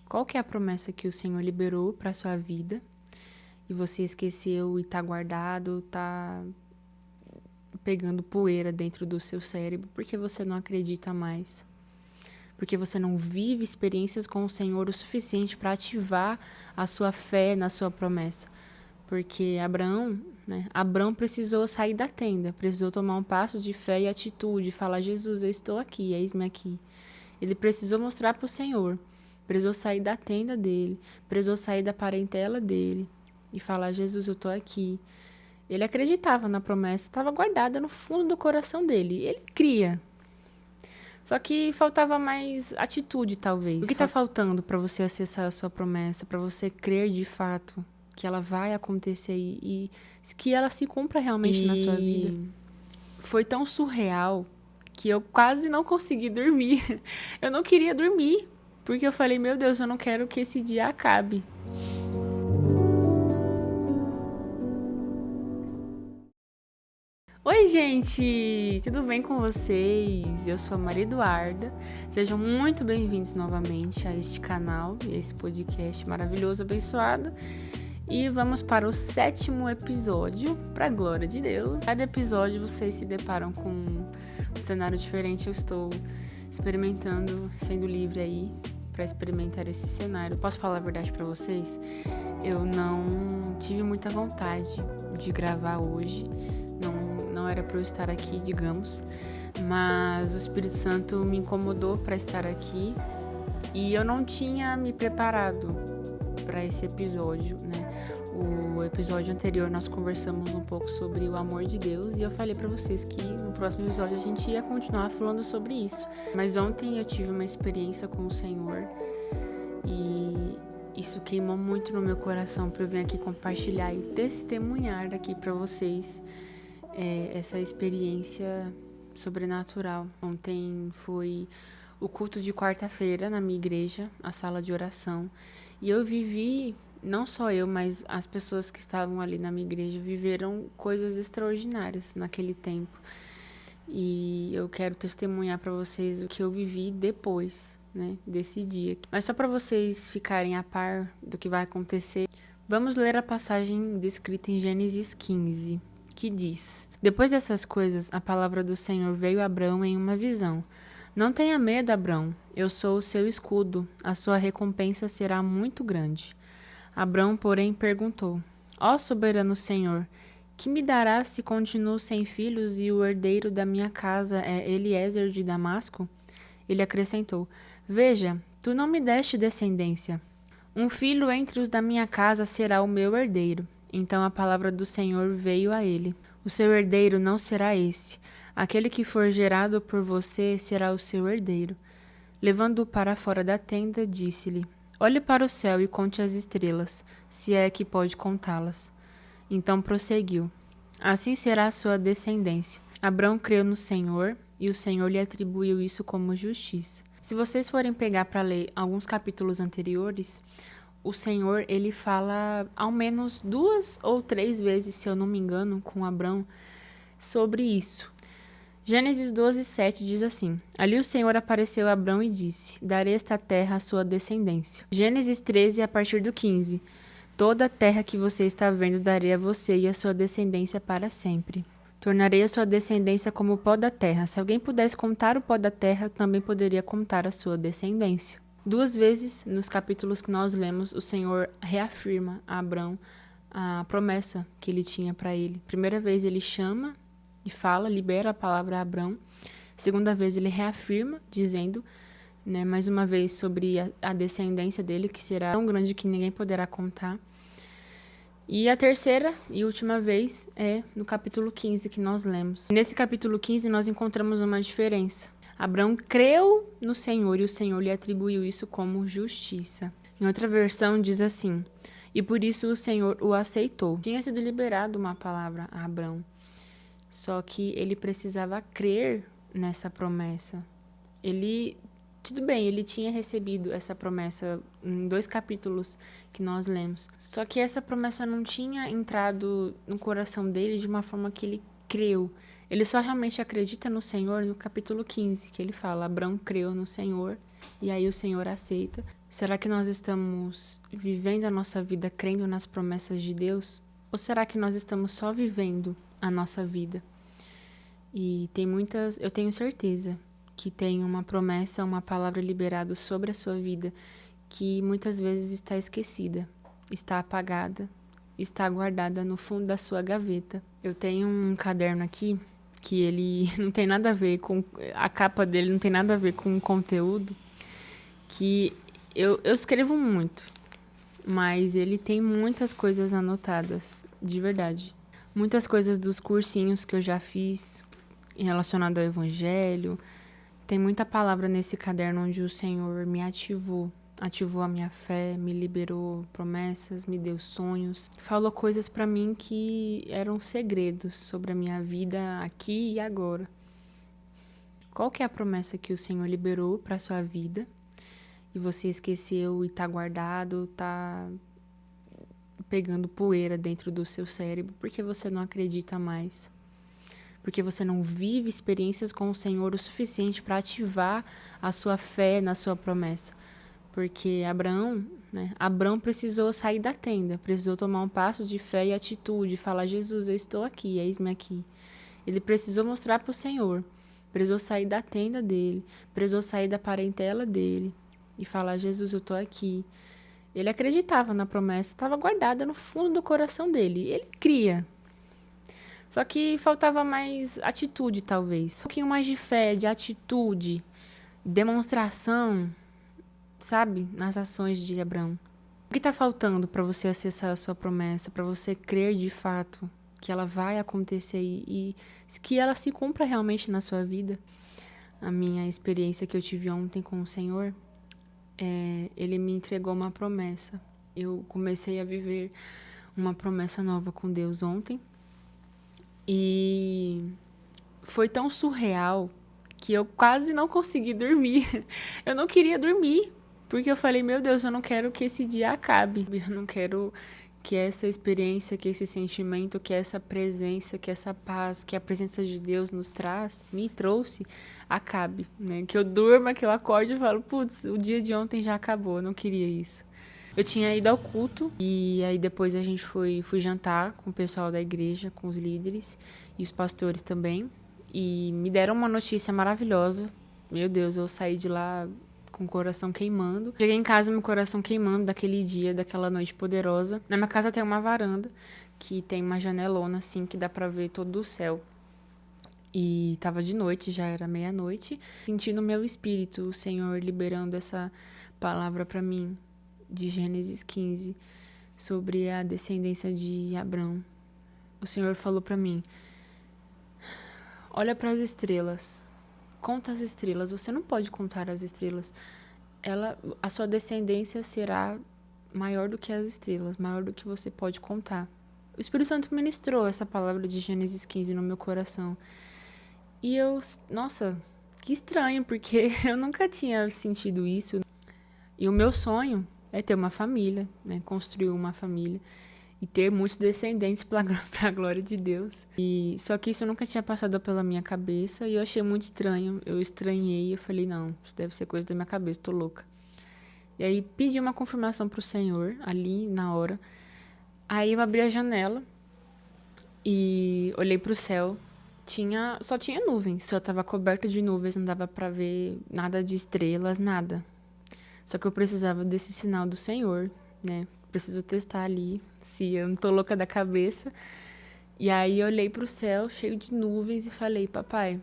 Qual que é a promessa que o Senhor liberou para sua vida e você esqueceu e tá guardado, tá pegando poeira dentro do seu cérebro porque você não acredita mais? Porque você não vive experiências com o Senhor o suficiente para ativar a sua fé na sua promessa. Porque Abraão precisou sair da tenda, precisou tomar um passo de fé e atitude, falar: Jesus, eu estou aqui, eis-me aqui. Ele precisou mostrar para o Senhor, precisou sair da tenda dele, precisou sair da parentela dele e falar: Jesus, eu estou aqui. Ele acreditava na promessa, estava guardada no fundo do coração dele. Ele cria. Só que faltava mais atitude, talvez. O que está faltando para você acessar a sua promessa, para você crer de fato que ela vai acontecer e que ela se cumpra realmente na sua vida? Foi tão surreal que eu quase não consegui dormir. Eu não queria dormir, porque eu falei: meu Deus, eu não quero que esse dia acabe. Oi, gente! Tudo bem com vocês? Eu sou a Maria Eduarda. Sejam muito bem-vindos novamente a este canal e a esse podcast maravilhoso, abençoado. E vamos para o 7º episódio, para a glória de Deus. Cada episódio vocês se deparam com um cenário diferente. Eu estou experimentando, sendo livre aí para experimentar esse cenário. Posso falar a verdade para vocês? Eu não tive muita vontade de gravar hoje. Não era para eu estar aqui, digamos, mas o Espírito Santo me incomodou para estar aqui e eu não tinha me preparado para esse episódio, né? O episódio anterior nós conversamos um pouco sobre o amor de Deus e eu falei para vocês que no próximo episódio a gente ia continuar falando sobre isso. Mas ontem eu tive uma experiência com o Senhor e isso queimou muito no meu coração para eu vir aqui compartilhar e testemunhar aqui para vocês essa experiência sobrenatural. Ontem foi o culto de quarta-feira na minha igreja, a sala de oração, e eu vivi, não só eu, mas as pessoas que estavam ali na minha igreja viveram coisas extraordinárias naquele tempo. E eu quero testemunhar para vocês o que eu vivi depois, né, desse dia. Mas só para vocês ficarem a par do que vai acontecer, vamos ler a passagem descrita em Gênesis 15, que diz: Depois dessas coisas, a palavra do Senhor veio a Abrão em uma visão. Não tenha medo, Abrão, eu sou o seu escudo, a sua recompensa será muito grande. Abrão, porém, perguntou: Ó soberano Senhor, que me darás se continuo sem filhos e o herdeiro da minha casa é Eliezer de Damasco? Ele acrescentou: Veja, tu não me deste descendência. Um filho entre os da minha casa será o meu herdeiro. Então a palavra do Senhor veio a ele: O seu herdeiro não será esse. Aquele que for gerado por você será o seu herdeiro. Levando-o para fora da tenda, disse-lhe: Olhe para o céu e conte as estrelas, se é que pode contá-las. Então prosseguiu: Assim será a sua descendência. Abrão creu no Senhor, e o Senhor lhe atribuiu isso como justiça. Se vocês forem pegar para ler alguns capítulos anteriores, o Senhor, ele fala ao menos 2 ou 3 vezes, se eu não me engano, com Abrão, sobre isso. Gênesis 12, 7 diz assim: Ali o Senhor apareceu a Abrão e disse: Darei esta terra à sua descendência. Gênesis 13, a partir do 15: Toda a terra que você está vendo darei a você e a sua descendência para sempre. Tornarei a sua descendência como o pó da terra. Se alguém pudesse contar o pó da terra, também poderia contar a sua descendência. 2 vezes nos capítulos que nós lemos, o Senhor reafirma a Abrão a promessa que ele tinha para ele. Primeira vez ele chama e fala, libera a palavra a Abrão. Segunda vez ele reafirma, dizendo, né, mais uma vez sobre a descendência dele, que será tão grande que ninguém poderá contar. E a terceira e última vez é no capítulo 15 que nós lemos. Nesse capítulo 15 nós encontramos uma diferença. Abrão creu no Senhor e o Senhor lhe atribuiu isso como justiça. Em outra versão diz assim: E por isso o Senhor o aceitou. Tinha sido liberado uma palavra a Abrão, só que ele precisava crer nessa promessa. Tudo bem, ele tinha recebido essa promessa em 2 capítulos que nós lemos. Só que essa promessa não tinha entrado no coração dele de uma forma que ele creu. Ele só realmente acredita no Senhor no capítulo 15, que ele fala: Abrão creu no Senhor e aí o Senhor aceita. Será que nós estamos vivendo a nossa vida crendo nas promessas de Deus? Ou será que nós estamos só vivendo a nossa vida? E eu tenho certeza que tem uma promessa, uma palavra liberada sobre a sua vida que muitas vezes está esquecida, está apagada, está guardada no fundo da sua gaveta. Eu tenho um caderno aqui que ele não tem nada a ver com... A capa dele não tem nada a ver com o conteúdo, que eu escrevo muito, mas ele tem muitas coisas anotadas, de verdade. Muitas coisas dos cursinhos que eu já fiz relacionado ao evangelho. Tem muita palavra nesse caderno onde o Senhor me ativou a minha fé, me liberou promessas, me deu sonhos, falou coisas pra mim que eram segredos sobre a minha vida aqui e agora. Qual que é a promessa que o Senhor liberou pra sua vida e você esqueceu e tá guardado, tá pegando poeira dentro do seu cérebro porque você não acredita mais? Porque você não vive experiências com o Senhor o suficiente para ativar a sua fé na sua promessa. Porque Abraão precisou sair da tenda, precisou tomar um passo de fé e atitude, falar: Jesus, eu estou aqui, eis-me aqui. Ele precisou mostrar para o Senhor, precisou sair da tenda dele, precisou sair da parentela dele e falar: Jesus, eu estou aqui. Ele acreditava na promessa, estava guardada no fundo do coração dele. Ele cria. Só que faltava mais atitude, talvez. Um pouquinho mais de fé, de atitude, demonstração, sabe? Nas ações de Abraão. O que está faltando para você acessar a sua promessa, para você crer de fato que ela vai acontecer e que ela se cumpra realmente na sua vida? A minha experiência que eu tive ontem com o Senhor, ele me entregou uma promessa. Eu comecei a viver uma promessa nova com Deus ontem. E foi tão surreal que eu quase não consegui dormir. Eu não queria dormir, porque eu falei: meu Deus, eu não quero que esse dia acabe. Eu não quero que essa experiência, que esse sentimento, que essa presença, que essa paz, que a presença de Deus me trouxe, acabe, né? Que eu durma, que eu acorde e falo: putz, o dia de ontem já acabou, eu não queria isso. Eu tinha ido ao culto e aí depois a gente fui jantar com o pessoal da igreja, com os líderes e os pastores também. E me deram uma notícia maravilhosa. Meu Deus, eu saí de lá com o coração queimando. Cheguei em casa, meu coração queimando daquele dia, daquela noite poderosa. Na minha casa tem uma varanda que tem uma janelona assim que dá pra ver todo o céu. E tava de noite, já era meia-noite, sentindo o meu espírito, o Senhor liberando essa palavra pra mim, de Gênesis 15, sobre a descendência de Abrão. O Senhor falou para mim: olha para as estrelas, conta as estrelas. Você não pode contar as estrelas. A sua descendência será maior do que as estrelas, maior do que você pode contar. O Espírito Santo ministrou essa palavra de Gênesis 15 no meu coração. E nossa, que estranho, porque eu nunca tinha sentido isso. E o meu sonho é ter uma família, né? Construir uma família e ter muitos descendentes para a glória de Deus. E só que isso nunca tinha passado pela minha cabeça e eu achei muito estranho. Eu estranhei, eu falei: não, isso deve ser coisa da minha cabeça, tô louca. E aí pedi uma confirmação pro Senhor ali na hora. Aí eu abri a janela e olhei pro céu. Só tinha nuvens, só tava coberto de nuvens, não dava para ver nada de estrelas, nada. Só que eu precisava desse sinal do Senhor, né? Preciso testar ali se eu não tô louca da cabeça. E aí eu olhei pro céu cheio de nuvens e falei: papai,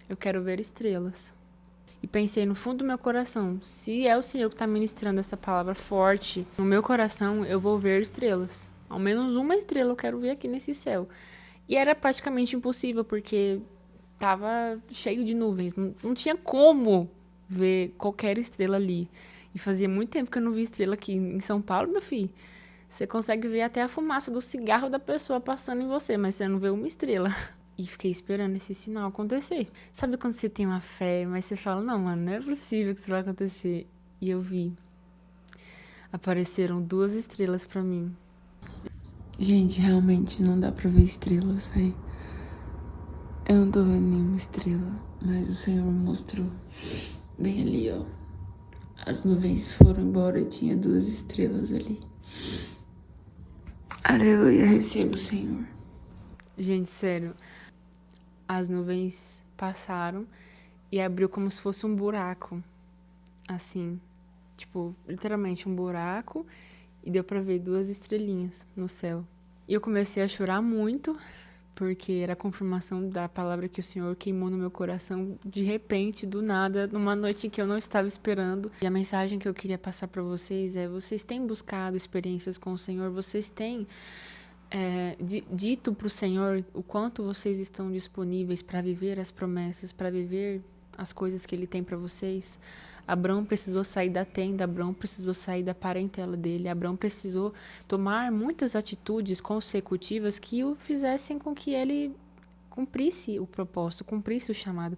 eu quero ver estrelas. E pensei no fundo do meu coração: se é o Senhor que tá ministrando essa palavra forte no meu coração, eu vou ver estrelas. Ao menos uma estrela eu quero ver aqui nesse céu. E era praticamente impossível, porque tava cheio de nuvens. Não tinha como ver qualquer estrela ali. E fazia muito tempo que eu não vi estrela aqui em São Paulo, meu filho. Você consegue ver até a fumaça do cigarro da pessoa passando em você, mas você não vê uma estrela. E fiquei esperando esse sinal acontecer. Sabe quando você tem uma fé, mas você fala: não, mano, não é possível que isso vai acontecer. E eu vi. Apareceram 2 estrelas pra mim. Gente, realmente não dá pra ver estrelas, velho. Eu não tô vendo nenhuma estrela, mas o Senhor mostrou bem ali, ó. As nuvens foram embora e tinha 2 estrelas ali. Aleluia, recebo o Senhor. Gente, sério, as nuvens passaram e abriu como se fosse um buraco, assim, tipo, literalmente um buraco, e deu pra ver 2 estrelinhas no céu. E eu comecei a chorar muito, porque era a confirmação da palavra que o Senhor queimou no meu coração de repente, do nada, numa noite que eu não estava esperando. E a mensagem que eu queria passar para vocês é: vocês têm buscado experiências com o Senhor, vocês têm dito para o Senhor o quanto vocês estão disponíveis para viver as promessas, para viver as coisas que Ele tem para vocês. Abraão precisou sair da tenda, Abraão precisou sair da parentela dele, Abraão precisou tomar muitas atitudes consecutivas que o fizessem com que ele cumprisse o propósito, cumprisse o chamado.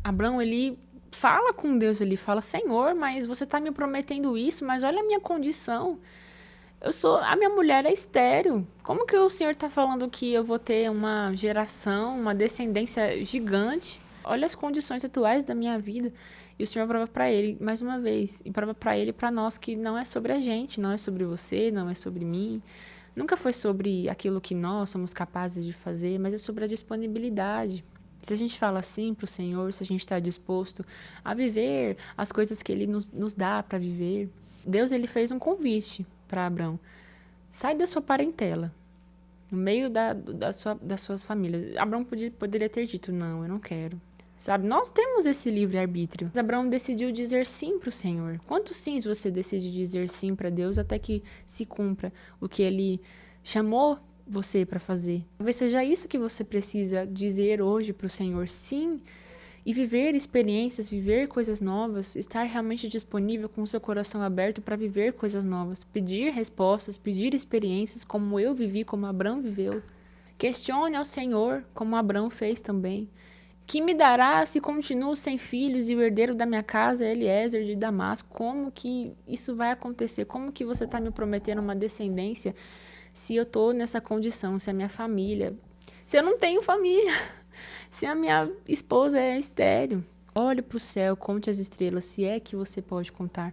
Abraão, ele fala com Deus, ele fala: Senhor, mas você está me prometendo isso, mas olha a minha condição. A minha mulher é estéril. Como que o Senhor está falando que eu vou ter uma geração, uma descendência gigante? Olha as condições atuais da minha vida. E o Senhor prova para ele, mais uma vez, e prova para ele e para nós que não é sobre a gente, não é sobre você, não é sobre mim. Nunca foi sobre aquilo que nós somos capazes de fazer, mas é sobre a disponibilidade. Se a gente fala assim para o Senhor, se a gente está disposto a viver as coisas que Ele nos dá para viver. Deus, Ele fez um convite para Abraão: sai da sua parentela, no meio das suas famílias. Abraão poderia ter dito: não, eu não quero. Sabe, nós temos esse livre-arbítrio. Abraão decidiu dizer sim para o Senhor. Quantos sims você decide dizer sim para Deus até que se cumpra o que Ele chamou você para fazer? Talvez seja isso que você precisa dizer hoje para o Senhor: sim. E viver experiências, viver coisas novas, estar realmente disponível com o seu coração aberto para viver coisas novas, pedir respostas, pedir experiências como eu vivi, como Abraão viveu. Questione ao Senhor, como Abraão fez também. Que me dará se continuo sem filhos e o herdeiro da minha casa é Eliezer de Damasco? Como que isso vai acontecer? Como que você está me prometendo uma descendência se eu estou nessa condição, se a minha família... Se eu não tenho família, se a minha esposa é estéril? Olhe para o céu, conte as estrelas, se é que você pode contar.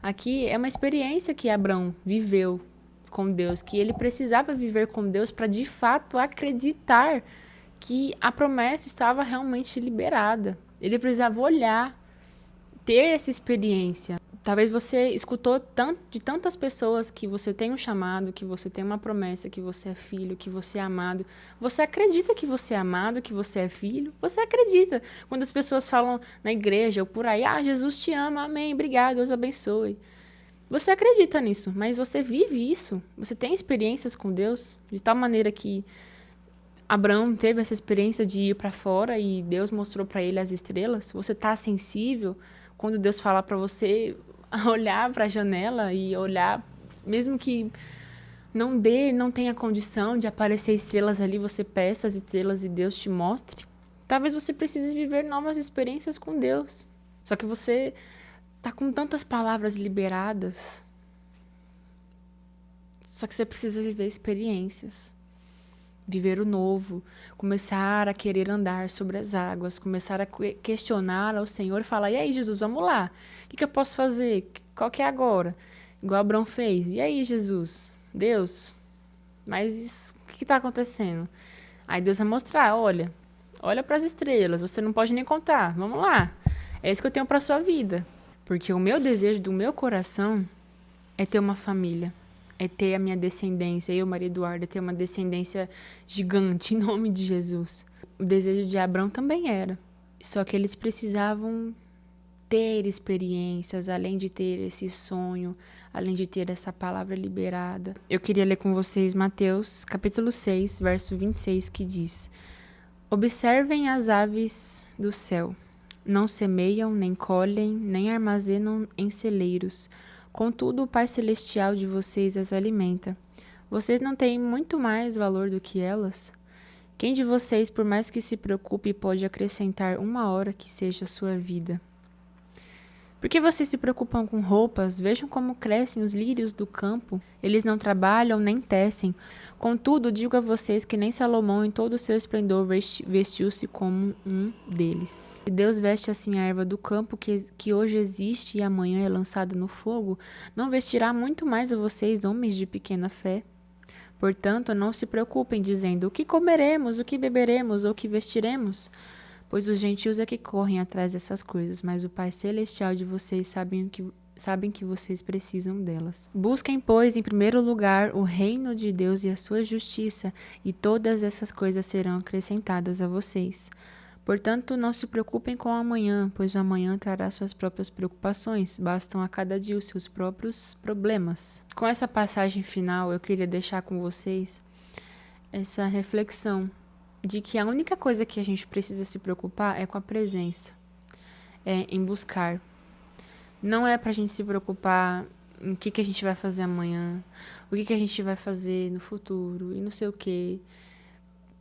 Aqui é uma experiência que Abraão viveu com Deus, que ele precisava viver com Deus para de fato acreditar que a promessa estava realmente liberada. Ele precisava olhar, ter essa experiência. Talvez você escutou de tantas pessoas que você tem um chamado, que você tem uma promessa, que você é filho, que você é amado. Você acredita que você é amado, que você é filho? Você acredita. Quando as pessoas falam na igreja ou por aí: Jesus te ama, amém, obrigado, Deus abençoe. Você acredita nisso, mas você vive isso. Você tem experiências com Deus de tal maneira que Abraão teve essa experiência de ir para fora e Deus mostrou para ele as estrelas. Você está sensível quando Deus fala para você olhar para a janela e olhar, mesmo que não tenha condição de aparecer estrelas ali, você peça as estrelas e Deus te mostre? Talvez você precise viver novas experiências com Deus. Só que você está com tantas palavras liberadas. Só que você precisa viver experiências. Viver o novo, começar a querer andar sobre as águas, começar a questionar ao Senhor e falar: e aí, Jesus, vamos lá, o que eu posso fazer? Qual que é agora? Igual Abraão fez: e aí, Jesus, Deus, mas o que está acontecendo? Aí Deus vai mostrar: olha para as estrelas, você não pode nem contar, vamos lá, é isso que eu tenho para sua vida. Porque o meu desejo do meu coração é ter uma família, é ter a minha descendência, eu, Maria Eduarda, ter uma descendência gigante, em nome de Jesus. O desejo de Abraão também era. Só que eles precisavam ter experiências, além de ter esse sonho, além de ter essa palavra liberada. Eu queria ler com vocês Mateus, capítulo 6, verso 26, que diz: observem as aves do céu. Não semeiam, nem colhem, nem armazenam em celeiros. Contudo, o Pai Celestial de vocês as alimenta. Vocês não têm muito mais valor do que elas? Quem de vocês, por mais que se preocupe, pode acrescentar 1 hora que seja a sua vida? Por que vocês se preocupam com roupas? Vejam como crescem os lírios do campo. Eles não trabalham nem tecem. Contudo, digo a vocês que nem Salomão em todo o seu esplendor vestiu-se como um deles. Se Deus veste assim a erva do campo que hoje existe e amanhã é lançada no fogo, não vestirá muito mais a vocês, homens de pequena fé? Portanto, não se preocupem dizendo: o que comeremos, o que beberemos ou o que vestiremos? Pois os gentios é que correm atrás dessas coisas, mas o Pai Celestial de vocês sabem que vocês precisam delas. Busquem, pois, em primeiro lugar o reino de Deus e a sua justiça, e todas essas coisas serão acrescentadas a vocês. Portanto, não se preocupem com o amanhã, pois o amanhã trará suas próprias preocupações. Bastam a cada dia os seus próprios problemas. Com essa passagem final, eu queria deixar com vocês essa reflexão de que a única coisa que a gente precisa se preocupar é com a presença, é em buscar. Não é pra gente se preocupar em o que a gente vai fazer amanhã, o que a gente vai fazer no futuro e não sei o quê.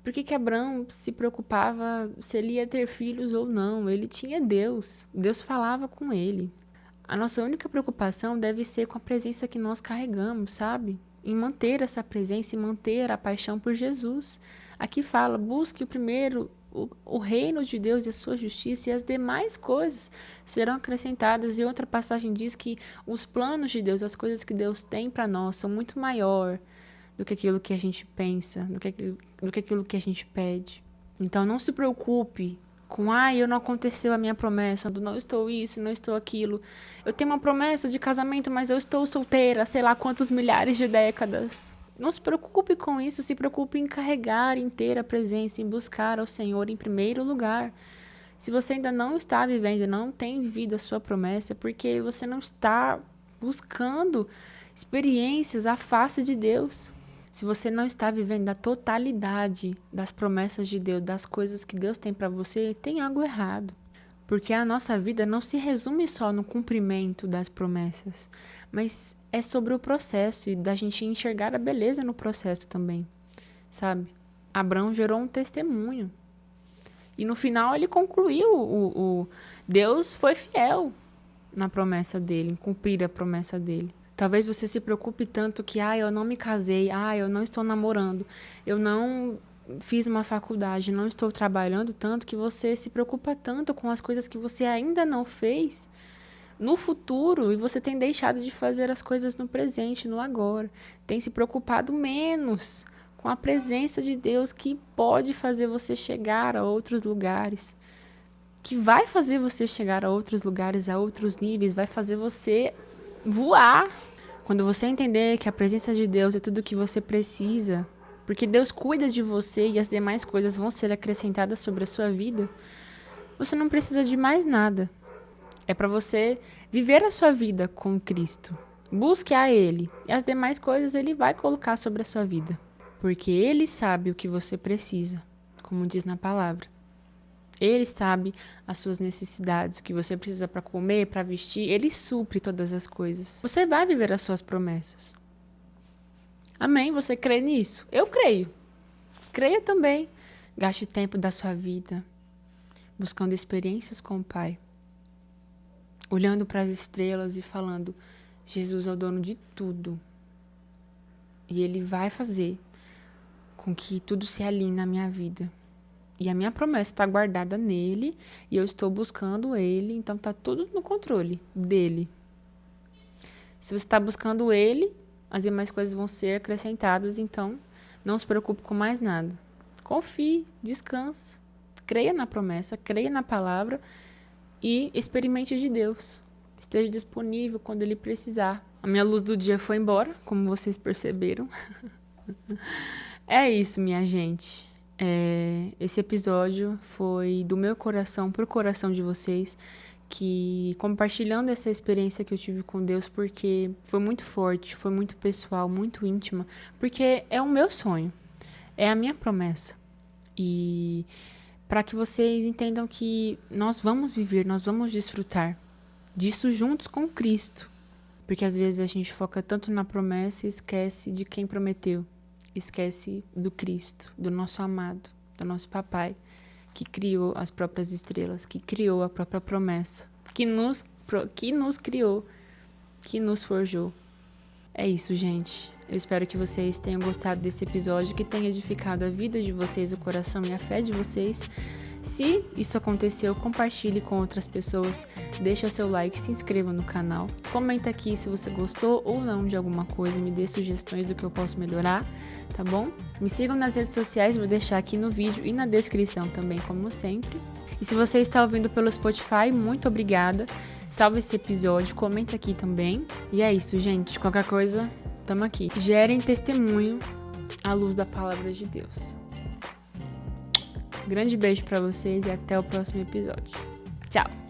Por que Abraão se preocupava se ele ia ter filhos ou não? Ele tinha Deus. Deus falava com ele. A nossa única preocupação deve ser com a presença que nós carregamos, sabe? Em manter essa presença e manter a paixão por Jesus. Aqui fala, busque primeiro o reino de Deus e a sua justiça, e as demais coisas serão acrescentadas. E outra passagem diz que os planos de Deus, as coisas que Deus tem para nós, são muito maior do que aquilo que a gente pensa, do que aquilo que a gente pede. Então não se preocupe com, eu não aconteceu a minha promessa, não estou isso, não estou aquilo. Eu tenho uma promessa de casamento, mas eu estou solteira, sei lá quantos milhares de décadas. Não se preocupe com isso, se preocupe em carregar, em ter a presença, em buscar ao Senhor em primeiro lugar. Se você ainda não está vivendo, não tem vivido a sua promessa, é porque você não está buscando experiências à face de Deus. Se você não está vivendo a totalidade das promessas de Deus, das coisas que Deus tem para você, tem algo errado. Porque a nossa vida não se resume só no cumprimento das promessas, mas é sobre o processo e da gente enxergar a beleza no processo também, sabe? Abraão gerou um testemunho. E no final ele concluiu, Deus foi fiel na promessa dele, em cumprir a promessa dele. Talvez você se preocupe tanto que, eu não me casei, eu não estou namorando, eu não fiz uma faculdade, não estou trabalhando tanto, que você se preocupa tanto com as coisas que você ainda não fez no futuro e você tem deixado de fazer as coisas no presente, no agora. Tem se preocupado menos com a presença de Deus que pode fazer você chegar a outros lugares, que vai fazer você chegar a outros lugares, a outros níveis, vai fazer você voar. Quando você entender que a presença de Deus é tudo o que você precisa, porque Deus cuida de você e as demais coisas vão ser acrescentadas sobre a sua vida, você não precisa de mais nada. É para você viver a sua vida com Cristo. Busque a Ele e as demais coisas Ele vai colocar sobre a sua vida, porque Ele sabe o que você precisa, como diz na palavra. Ele sabe as suas necessidades, o que você precisa para comer, para vestir. Ele supre todas as coisas. Você vai viver as suas promessas. Amém? Você crê nisso? Eu creio. Creia também. Gaste tempo da sua vida buscando experiências com o Pai. Olhando para as estrelas e falando, Jesus é o dono de tudo. E Ele vai fazer com que tudo se alinhe na minha vida. E a minha promessa está guardada nele e eu estou buscando ele, então está tudo no controle dele. Se você está buscando ele, as demais coisas vão ser acrescentadas, então não se preocupe com mais nada. Confie, descanse, creia na promessa, creia na palavra e experimente de Deus. Esteja disponível quando ele precisar. A minha luz do dia foi embora, como vocês perceberam. É isso, minha gente. Esse episódio foi do meu coração pro coração de vocês, que compartilhando essa experiência que eu tive com Deus, porque foi muito forte, foi muito pessoal, muito íntima, porque é o meu sonho, é a minha promessa. E para que vocês entendam que nós vamos viver, nós vamos desfrutar disso juntos com Cristo, porque às vezes a gente foca tanto na promessa e esquece de quem prometeu. Esquece do Cristo, do nosso amado, do nosso papai, que criou as próprias estrelas, que criou a própria promessa, que nos que nos criou, que nos forjou. É isso, gente. Eu espero que vocês tenham gostado desse episódio, que tenha edificado a vida de vocês, o coração e a fé de vocês. Se isso aconteceu, compartilhe com outras pessoas, deixa seu like, se inscreva no canal, comenta aqui se você gostou ou não de alguma coisa, me dê sugestões do que eu posso melhorar, tá bom? Me sigam nas redes sociais, vou deixar aqui no vídeo e na descrição também, como sempre. E se você está ouvindo pelo Spotify, muito obrigada, salve esse episódio, comenta aqui também. E é isso, gente, qualquer coisa, tamo aqui. Gerem testemunho à luz da palavra de Deus. Grande beijo pra vocês e até o próximo episódio. Tchau!